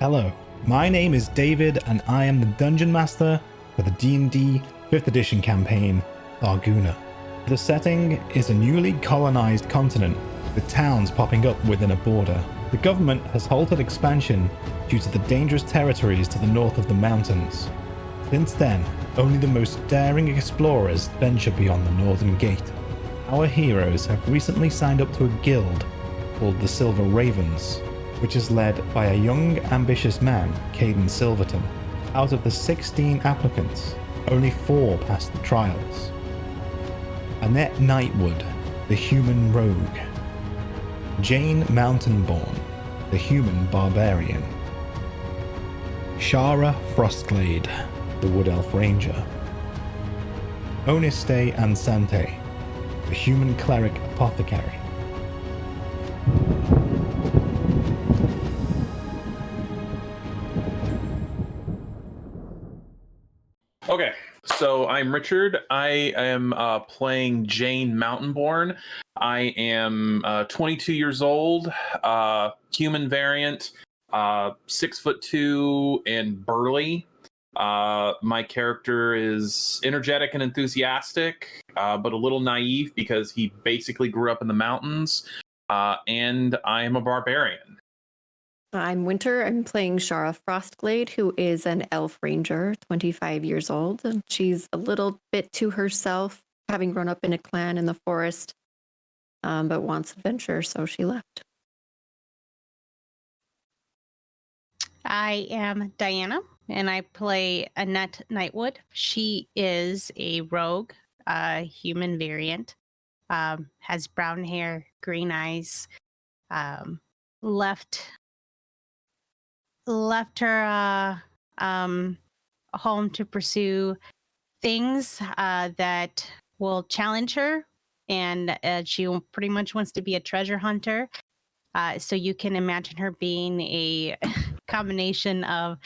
Hello, my name is David and I am the Dungeon Master for the D&D 5th edition campaign, Tharguna. The setting is a newly colonized continent with towns popping up within a border. The government has halted expansion due to the dangerous territories to the north of the mountains. Since then, only the most daring explorers venture beyond the Northern Gate. Our heroes have recently signed up to a guild called the Silver Ravens, which is led by a young, ambitious man, Caden Silverton. Out of the 16 applicants, only 4 passed the trials. Annette Nightwood, the human rogue. Jane Mountainborn, the human barbarian. Shara Frostglade, the wood elf ranger. Oniste Ansante, the human cleric apothecary. Okay, so I'm Richard. I am playing Jane Mountainborn. I am 22 years old, human variant, 6'2" and burly. My character is energetic and enthusiastic, but a little naive because he basically grew up in the mountains, and I am a barbarian. I'm Winter. I'm playing Shara Frostglade, who is an elf ranger, 25 years old. And she's a little bit to herself, having grown up in a clan in the forest, but wants adventure, so she left. I am Diana, and I play Annette Nightwood. She is a rogue, human variant, has brown hair, green eyes, left her home to pursue things that will challenge her, and she pretty much wants to be a treasure hunter. So you can imagine her being a combination of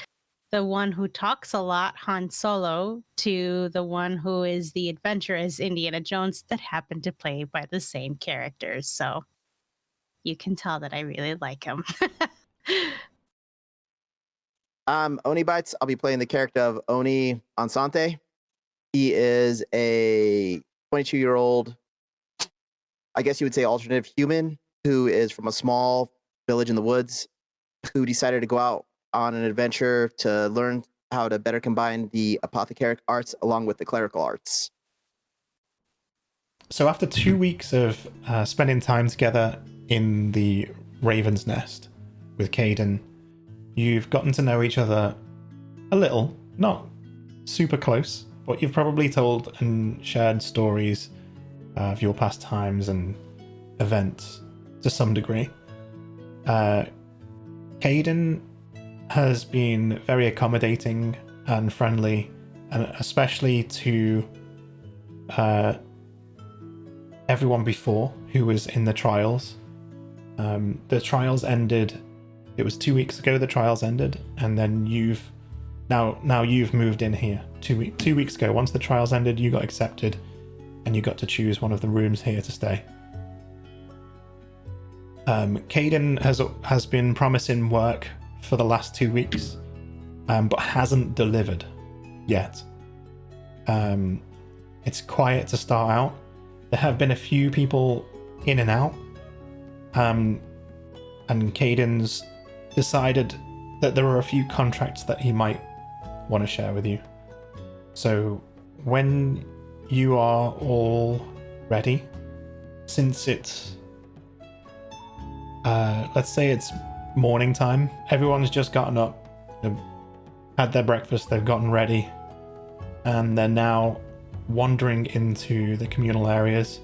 the one who talks a lot, Han Solo, to the one who is the adventurous Indiana Jones that happened to play by the same characters. So you can tell that I really like him. Onibytes. I'll be playing the character of Oni Ansante. He is a 22-year-old, I guess you would say alternative human, who is from a small village in the woods, who decided to go out on an adventure to learn how to better combine the apothecaric arts along with the clerical arts. So after 2 weeks of spending time together in the Raven's Nest with Caden, you've gotten to know each other a little, not super close, but you've probably told and shared stories of your past times and events to some degree. Caden has been very accommodating and friendly, and especially to everyone before who was in the trials. The trials ended. It was 2 weeks ago the trials ended, and then you've moved in here 2 weeks ago. Once the trials ended, you got accepted, and you got to choose one of the rooms here to stay. Caden has been promising work for the last 2 weeks, but hasn't delivered yet. It's quiet to start out. There have been a few people in and out, and Caden's decided that there are a few contracts that he might want to share with you. So when you are all ready, since it's let's say it's morning time, everyone's just gotten up, they've had their breakfast, they've gotten ready, and they're now wandering into the communal areas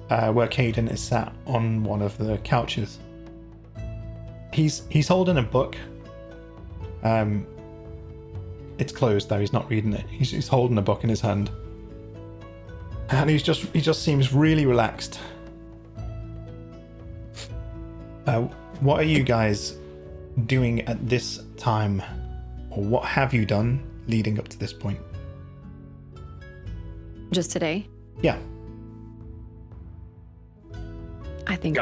where Caden is sat on one of the couches. He's holding a book. It's closed though, he's not reading it. He's holding a book in his hand. And he just seems really relaxed. What are you guys doing at this time? Or what have you done leading up to this point? Just today? Yeah. I think.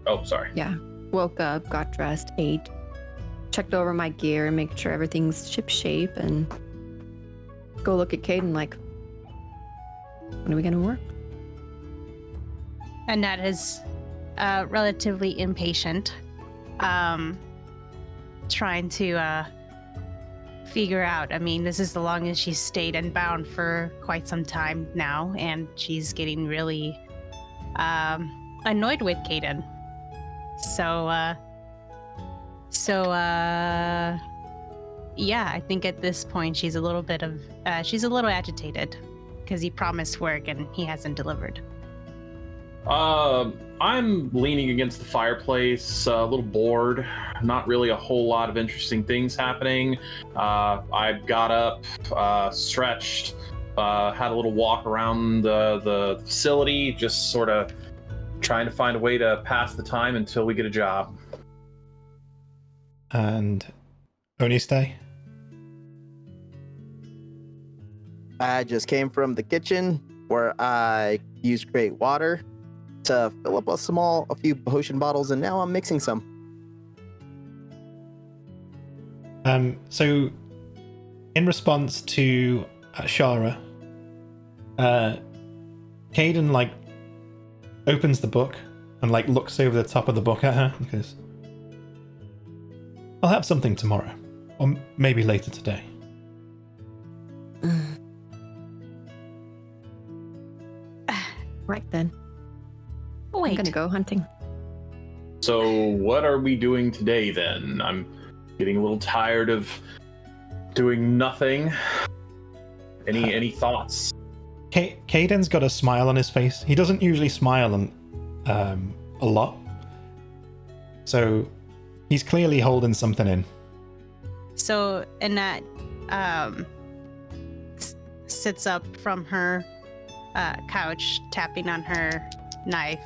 Oh, sorry. Yeah. Woke up, got dressed, ate, checked over my gear and make sure everything's ship shape and go look at Caden like, when are we gonna work? Annette is relatively impatient, trying to figure out. I mean, this is the longest she's stayed and bound for quite some time now, and she's getting really annoyed with Caden. Yeah, I think at this point she's a little agitated because he promised work and he hasn't delivered. I'm leaning against the fireplace, a little bored. Not really a whole lot of interesting things happening. I got up, stretched, had a little walk around the facility, just sort of trying to find a way to pass the time until we get a job. And Oniste? I just came from the kitchen where I used great water to fill up a few potion bottles, and now I'm mixing some. So in response to Shara, Caden opens the book and looks over the top of the book at her and goes, I'll have something tomorrow, or maybe later today. Right then. Wait. I'm gonna go hunting. So what are we doing today then? I'm getting a little tired of doing nothing. Any thoughts? Caden's got a smile on his face. He doesn't usually smile a lot. So he's clearly holding something in. So Annette sits up from her couch, tapping on her knife.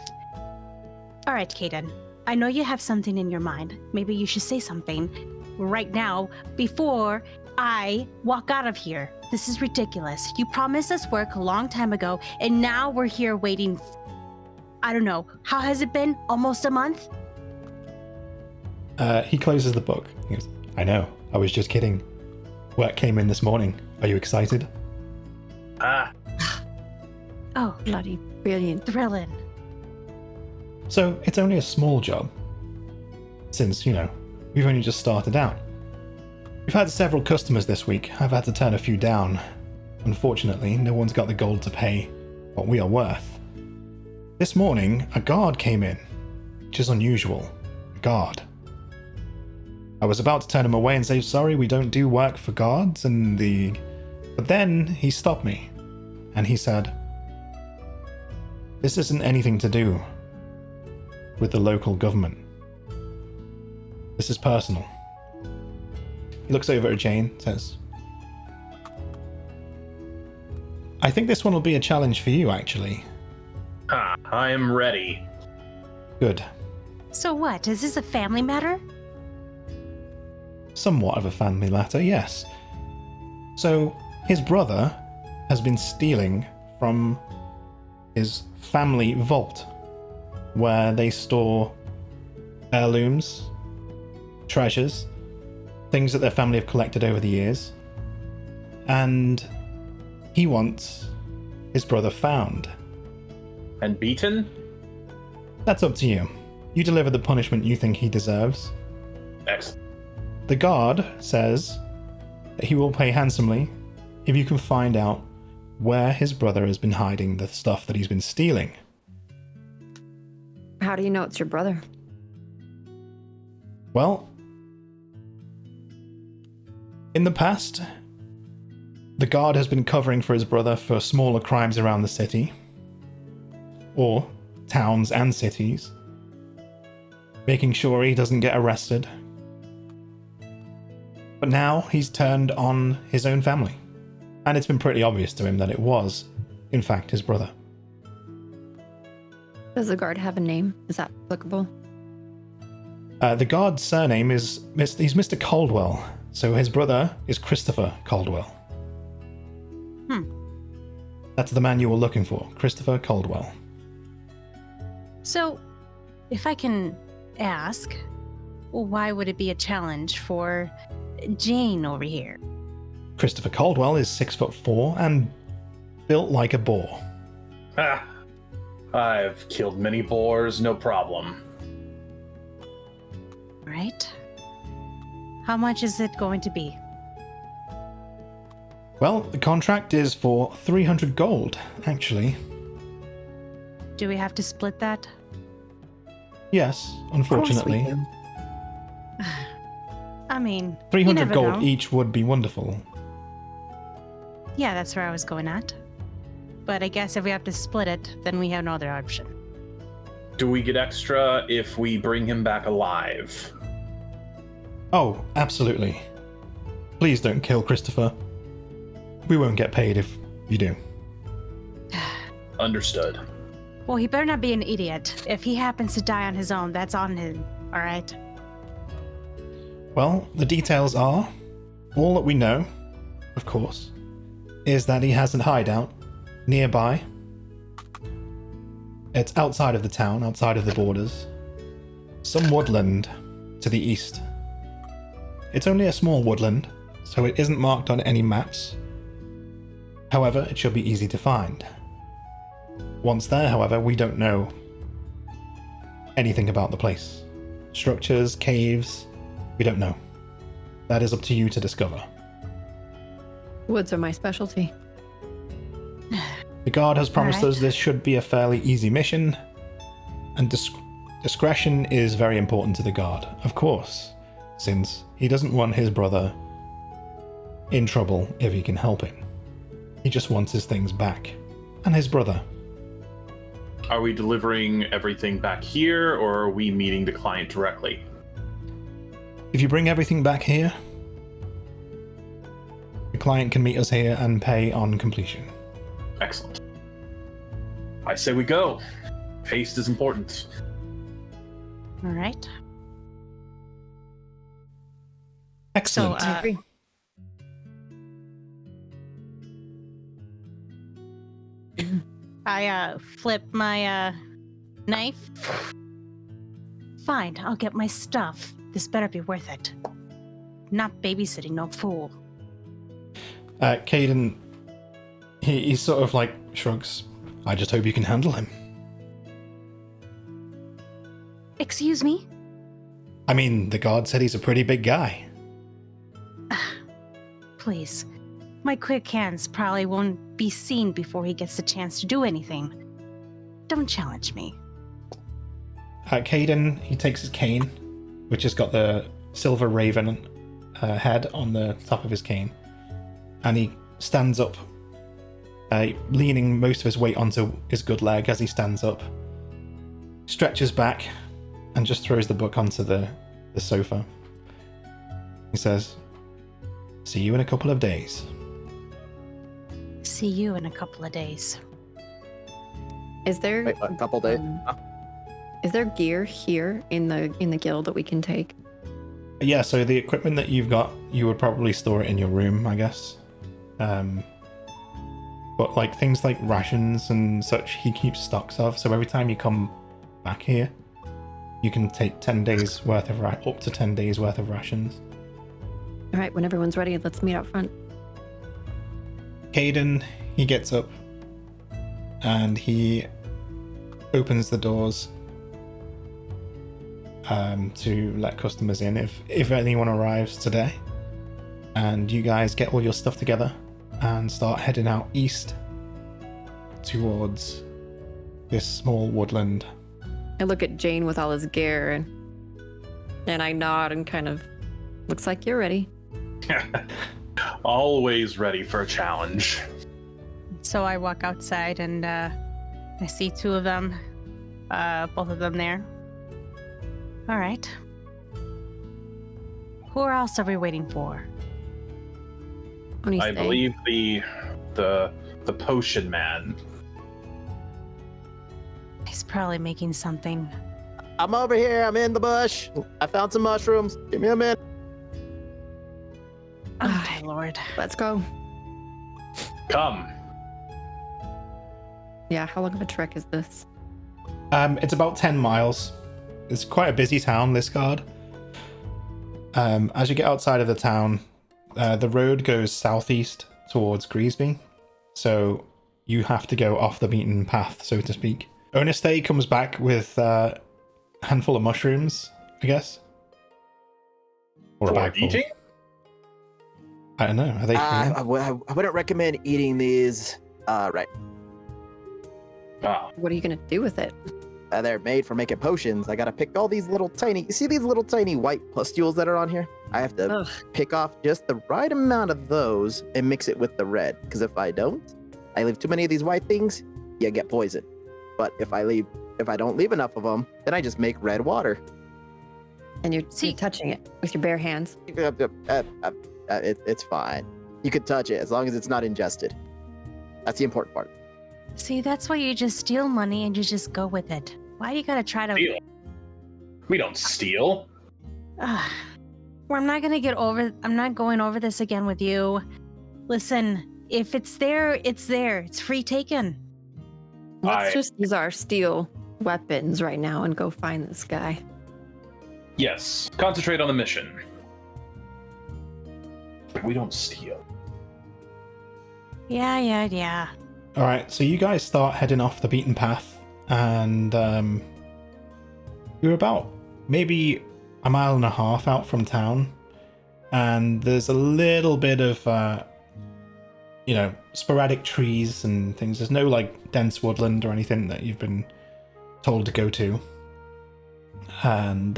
All right, Caden. I know you have something in your mind. Maybe you should say something right now before I walk out of here. This is ridiculous. You promised us work a long time ago, and now we're here waiting. I don't know. How has it been? Almost a month? He closes the book. He goes, I know. I was just kidding. Work came in this morning. Are you excited? Oh, Bloody brilliant. thrilling. So it's only a small job. Since, we've only just started out. We've had several customers this week. I've had to turn a few down. Unfortunately, no one's got the gold to pay what we are worth. This morning, a guard came in, which is unusual. A guard. I was about to turn him away and say, sorry, we don't do work for guards But then he stopped me, and he said, this isn't anything to do with the local government. This is personal. He looks over at Jane, says, I think this one will be a challenge for you, actually. I am ready. Good. So what? Is this a family matter? Somewhat of a family matter, yes. So, his brother has been stealing from his family vault, where they store heirlooms, treasures, things that their family have collected over the years. And he wants his brother found. And beaten? That's up to you. You deliver the punishment you think he deserves. Excellent. The guard says that he will pay handsomely if you can find out where his brother has been hiding the stuff that he's been stealing. How do you know it's your brother? Well, in the past, the guard has been covering for his brother for smaller crimes around the city, or towns and cities, making sure he doesn't get arrested. But now he's turned on his own family, and it's been pretty obvious to him that it was, in fact, his brother. Does the guard have a name? Is that applicable? The guard's surname is he's Mr. Caldwell, so his brother is Christopher Caldwell. That's the man you were looking for, Christopher Caldwell. So, if I can ask, Well, why would it be a challenge for Jane over here? Christopher Caldwell is 6'4" and built like a boar. Ah, I've killed many boars, no problem. Right? How much is it going to be? Well, the contract is for 300 gold, actually. Do we have to split that? Yes, unfortunately. I mean, 300 never gold know. each would be wonderful. Yeah, that's where I was going at. But I guess if we have to split it, then we have no other option. Do we get extra if we bring him back alive? Oh, absolutely. Please don't kill Christopher. We won't get paid if you do. Understood. Well, he better not be an idiot. If he happens to die on his own, that's on him, alright? Well, the details are, all that we know, of course, is that he has a hideout nearby. It's outside of the town, outside of the borders. Some woodland to the east. It's only a small woodland, so it isn't marked on any maps. However, it should be easy to find. Once there, however, we don't know anything about the place. Structures, caves, we don't know. That is up to you to discover. Woods are my specialty. The guard has promised Alright. us this should be a fairly easy mission, and discretion is very important to the guard, of course, since he doesn't want his brother in trouble if he can help it. He just wants his things back, and his brother. Are we delivering everything back here, or are we meeting the client directly? If you bring everything back here, the client can meet us here and pay on completion. Excellent. I say we go. Haste is important. Alright. Excellent. So, I flip my knife. Fine, I'll get my stuff. This better be worth it. Not babysitting no fool. Caden, he sort of like shrugs. I just hope you can handle him. Excuse me? I mean, the guard said he's a pretty big guy. Please. My quick hands probably won't be seen before he gets the chance to do anything. Don't challenge me. Caden, he takes his cane, which has got the silver raven head on the top of his cane, and he stands up, leaning most of his weight onto his good leg as he stands up, stretches back, and just throws the book onto the sofa. He says, "See you in a couple of days." See you in a couple of days. Is there Wait, what, couple days? is there gear here in the guild that we can take? Yeah, so the equipment that you've got, you would probably store it in your room, I guess. But like things like rations and such, he keeps stocks of. So every time you come back here, you can take 10 days worth of up to 10 days worth of rations. All right, when everyone's ready, let's meet up front. Caden, he gets up and he opens the doors to let customers in if anyone arrives today. And you guys get all your stuff together and start heading out east towards this small woodland. I look at Jane with all his gear and I nod and kind of looks like you're ready. Always ready for a challenge. So I walk outside and I see two of them, both of them there. All right. Who else are we waiting for? Only I stay. believe the potion man. He's probably making something. I'm over here. I'm in the bush. I found some mushrooms. Give me a minute. Oh, my lord. Let's go. Come. Yeah, how long of a trek is this? It's about 10 miles. It's quite a busy town, this guard. As you get outside of the town, the road goes southeast towards Greasby, so you have to go off the beaten path, so to speak. Oneste comes back with a handful of mushrooms, I guess. Or a For bag full. eating? I don't know. Are they free? I wouldn't recommend eating these. Right. Ah, What are you going to do with it? They're made for making potions. I gotta pick all these little tiny. You see these little tiny white pustules that are on here? I have to Ugh. pick off just the right amount of those and mix it with the red. Because if I don't, I leave too many of these white things, you get poisoned. But if I don't leave enough of them, then I just make red water. And you're See- touching it with your bare hands. It's fine. You could touch it as long as it's not ingested. That's the important part. See, that's why you just steal money and you just go with it. Why do you gotta try to? steal. We don't steal. Ugh. Well, I'm not going over this again with you. Listen, if it's there, it's there. It's free taken. Let's I- just use our steel weapons right now and go find this guy. Yes. Concentrate on the mission. We don't steal. Yeah. All right, so you guys start heading off the beaten path, and you're about maybe a mile and a half out from town, and there's a little bit of, sporadic trees and things. There's no like dense woodland or anything that you've been told to go to. And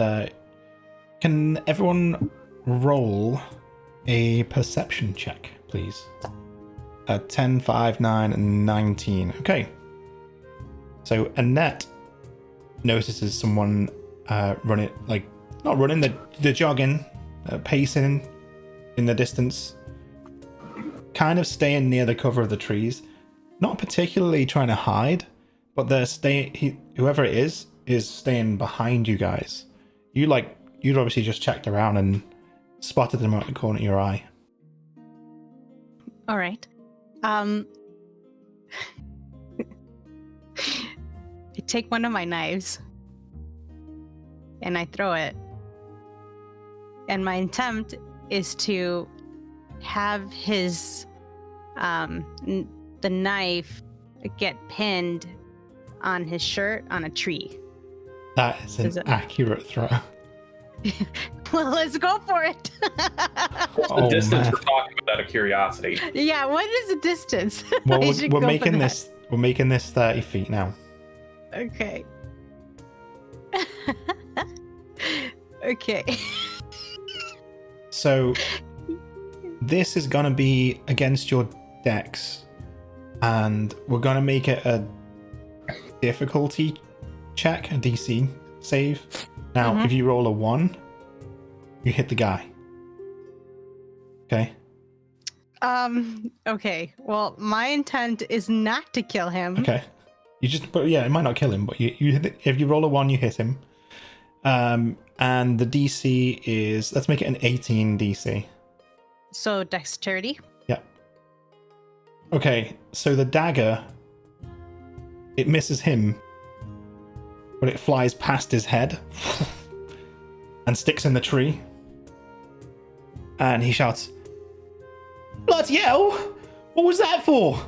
can everyone roll a perception check, please? 10, 5, 9, and 19. Okay. So Annette notices someone not running, they're jogging, pacing in the distance, kind of staying near the cover of the trees, not particularly trying to hide, but they're whoever it is staying behind you guys. You'd obviously just checked around and spotted them out the corner of your eye. All right. I take one of my knives and I throw it. And my attempt is to have his the knife get pinned on his shirt on a tree. That is an accurate throw. Well, let's go for it. What's the Oh, distance man. we're talking about out of curiosity? Yeah, what is the distance? Well, I should we're go for making that. this 30 feet now. Okay. Okay. So this is gonna be against your dex, and we're gonna make it a difficulty check, a DC save. Now, Mhm. if you roll a 1, you hit the guy. Okay. Okay. Well, my intent is not to kill him. Okay. It might not kill him, but you hit it. If you roll a 1, you hit him. And the DC is, let's make it an 18 DC. So dexterity. Yeah. Okay, so the dagger, it misses him, but it flies past his head and sticks in the tree. And he shouts, "Bloody hell! What was that for?"